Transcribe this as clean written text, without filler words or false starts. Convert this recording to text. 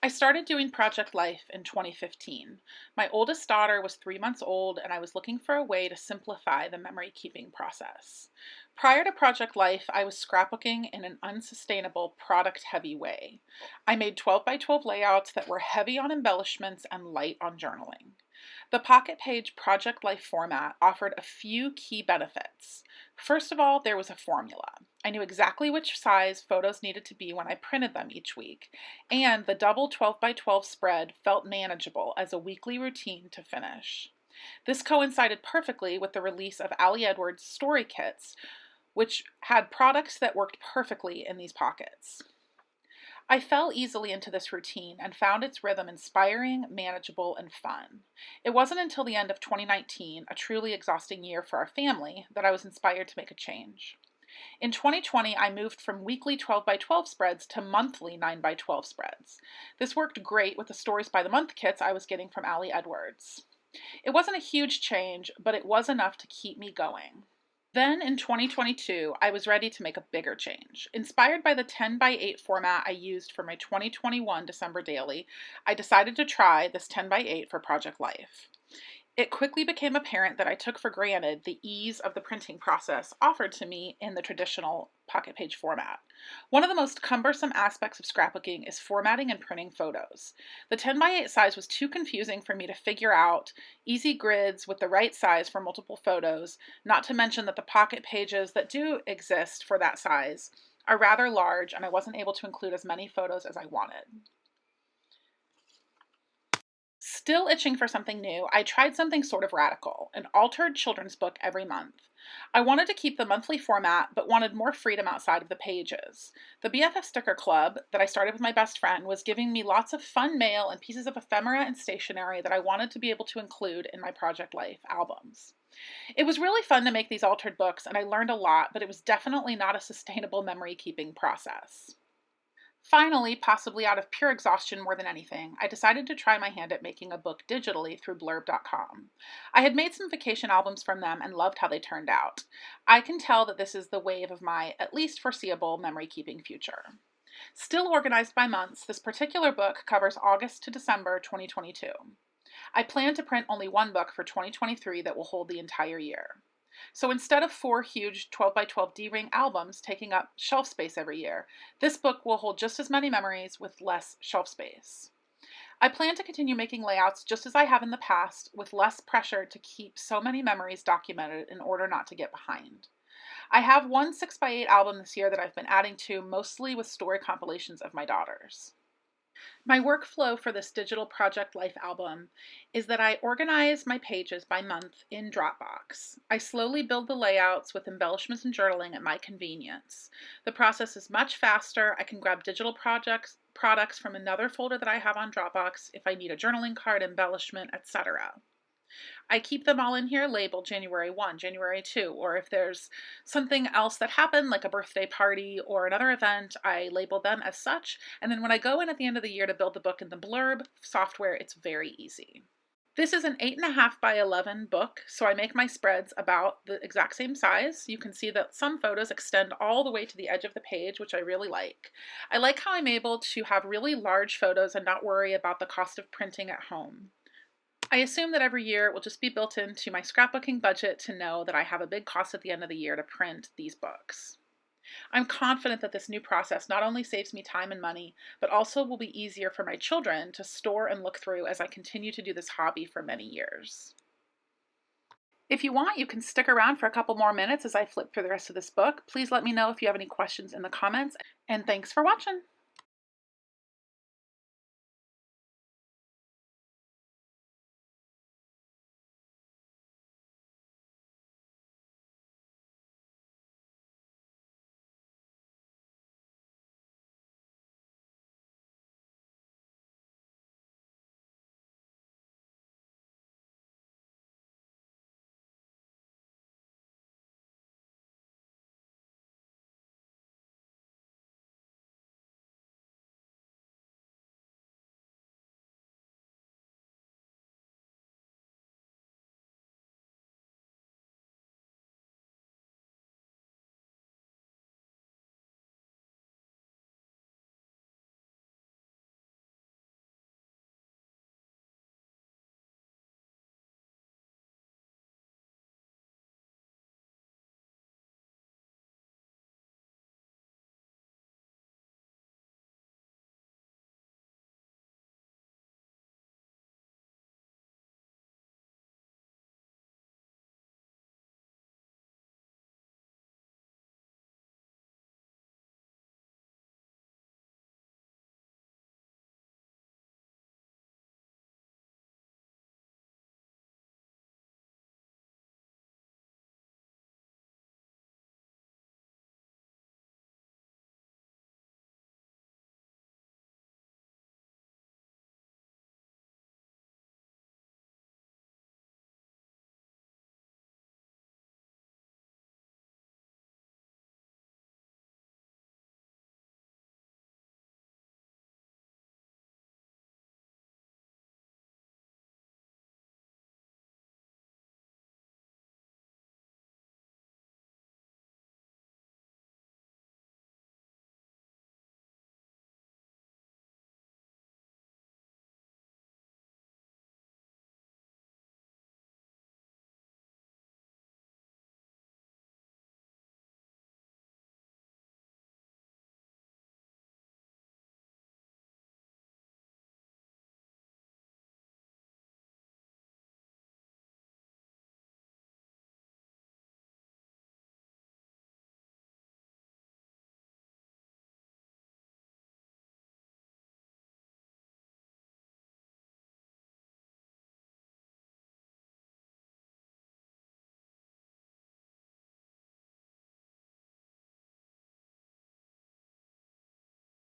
I started doing Project Life in 2015. My oldest daughter was 3 months old, and I was looking for a way to simplify the memory keeping process. Prior to Project Life, I was scrapbooking in an unsustainable, product heavy way. I made 12 by 12 layouts that were heavy on embellishments and light on journaling. The Pocket Page Project Life format offered a few key benefits. First of all, there was a formula. I knew exactly which size photos needed to be when I printed them each week, and the double 12 by 12 spread felt manageable as a weekly routine to finish. This coincided perfectly with the release of Ali Edwards' Story Kits, which had products that worked perfectly in these pockets. I fell easily into this routine and found its rhythm inspiring, manageable, and fun. It wasn't until the end of 2019, a truly exhausting year for our family, that I was inspired to make a change. In 2020, I moved from weekly 12 by 12 spreads to monthly 9 by 12 spreads. This worked great with the Stories by the Month kits I was getting from Ali Edwards. It wasn't a huge change, but it was enough to keep me going. Then in 2022, I was ready to make a bigger change. Inspired by the 10 by 8 format I used for my 2021 December daily, I decided to try this 10 by 8 for Project Life. It quickly became apparent that I took for granted the ease of the printing process offered to me in the traditional Pocket Page format. One of the most cumbersome aspects of scrapbooking is formatting and printing photos. The 10 by 8 size was too confusing for me to figure out easy grids with the right size for multiple photos, not to mention that the Pocket Pages that do exist for that size are rather large, and I wasn't able to include as many photos as I wanted. Still itching for something new, I tried something sort of radical, an altered children's book every month. I wanted to keep the monthly format, but wanted more freedom outside of the pages. The BFF Sticker Club that I started with my best friend was giving me lots of fun mail and pieces of ephemera and stationery that I wanted to be able to include in my Project Life albums. It was really fun to make these altered books, and I learned a lot, but it was definitely not a sustainable memory keeping process. Finally, possibly out of pure exhaustion more than anything, I decided to try my hand at making a book digitally through blurb.com. I had made some vacation albums from them and loved how they turned out. I can tell that this is the wave of my, at least foreseeable, memory keeping future. Still organized by months, this particular book covers August to December 2022. I plan to print only one book for 2023 that will hold the entire year. So instead of 4 huge 12 by 12 D-ring albums taking up shelf space every year, this book will hold just as many memories with less shelf space. I plan to continue making layouts just as I have in the past, with less pressure to keep so many memories documented in order not to get behind. I have one 6 by 8 album this year that I've been adding to, mostly with story compilations of my daughters. My workflow for this digital Project Life album is that I organize my pages by month in Dropbox. I slowly build the layouts with embellishments and journaling at my convenience. The process is much faster. I can grab digital products from another folder that I have on Dropbox if I need a journaling card, embellishment, etc. I keep them all in here labeled January 1, January 2, or if there's something else that happened, like a birthday party or another event, I label them as such. And then when I go in at the end of the year to build the book in the Blurb software, it's very easy. This is an 8.5 by 11 book, so I make my spreads about the exact same size. You can see that some photos extend all the way to the edge of the page, which I really like. I like how I'm able to have really large photos and not worry about the cost of printing at home. I assume that every year it will just be built into my scrapbooking budget to know that I have a big cost at the end of the year to print these books. I'm confident that this new process not only saves me time and money, but also will be easier for my children to store and look through as I continue to do this hobby for many years. If you want, you can stick around for a couple more minutes as I flip through the rest of this book. Please let me know if you have any questions in the comments, and thanks for watching.